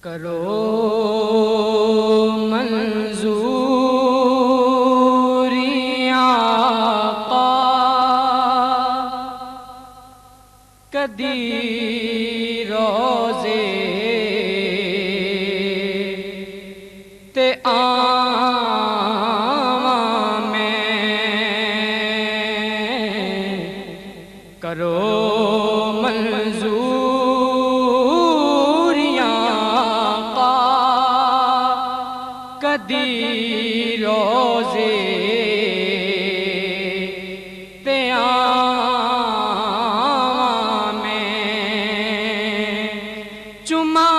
کرو منظوری آقا کدی روزے تے آواں میں کرو کدی روزے تے آواں میں چما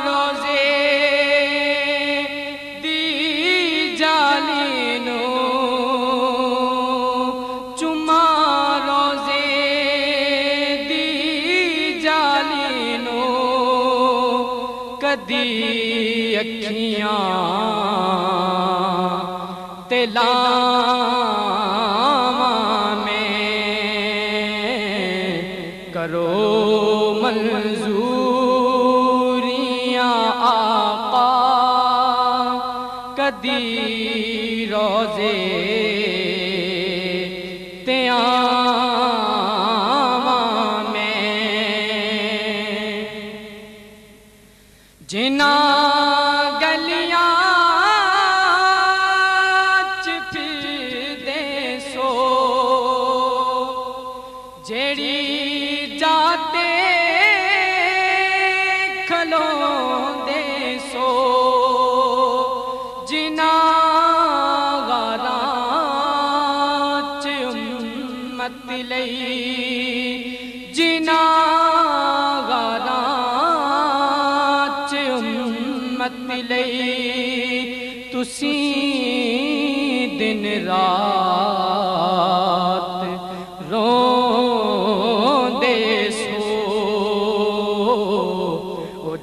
روزے دی جالی نو چما روزے دی جالی نو کدی اکھیاں لاواں میں کرو منظوریاں آقا کدی روزے تے آواں میں جنہ گلیاں جیڑی جاتے کھلوندے سو جنا غاراں چ امت لئی جنا غاراں چ امت لئی تسیں دن رات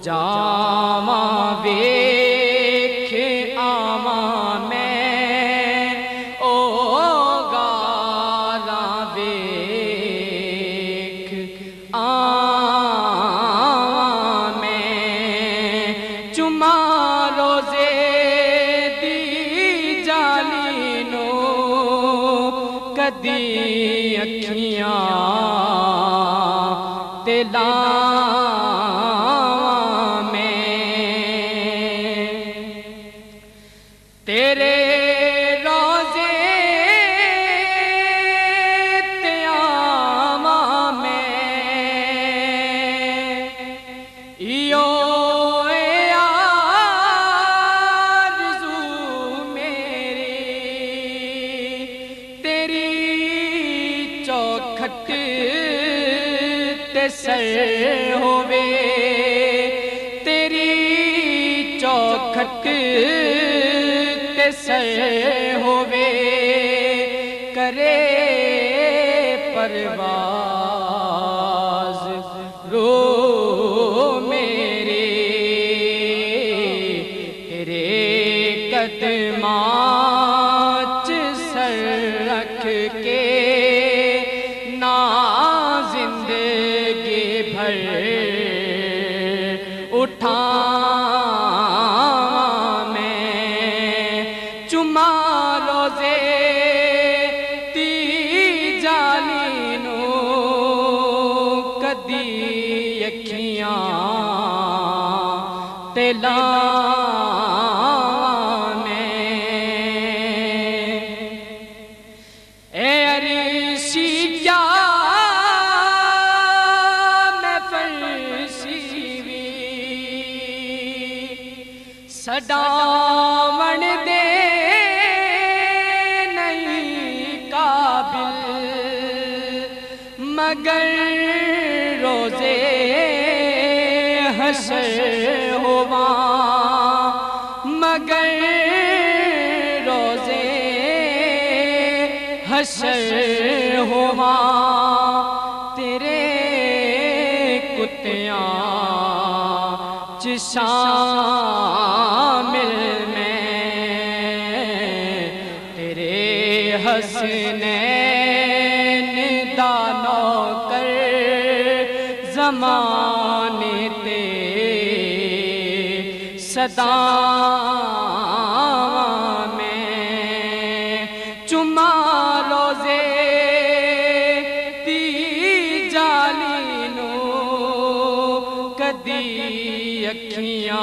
جاواں ویکھ آواں میں او گالاں ویکھ آواں میں چما روزے دی جالی نو کدی اکھیاں تے تیرے روزے تے آواں میں ایو آرزو میری تیری چوکھٹ تے سر ہووے تیری چوکھٹ سر ہووے کرے پرواز رو میرے تیرے قدماں چ سر رکھ کے نا زندگی بھر اٹھا چما روزے تی جالی نو کدی اکھیاں تے لاواں میں اے عرشی کیا میں فرشی وی سڈاون دے مگر روزے حشر ہوواں مگر روزے حشر ہوواں تیرے کتیاں چ شامل میں تیرے حسنین دانو کر زمانے تے صداواں میں چما روزے دی جالی نو کدی اکھیاں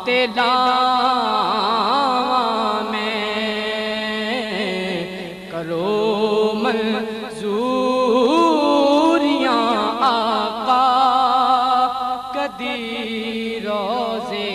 تے لاواں میں کرو منظوریاں آقا کدی روزے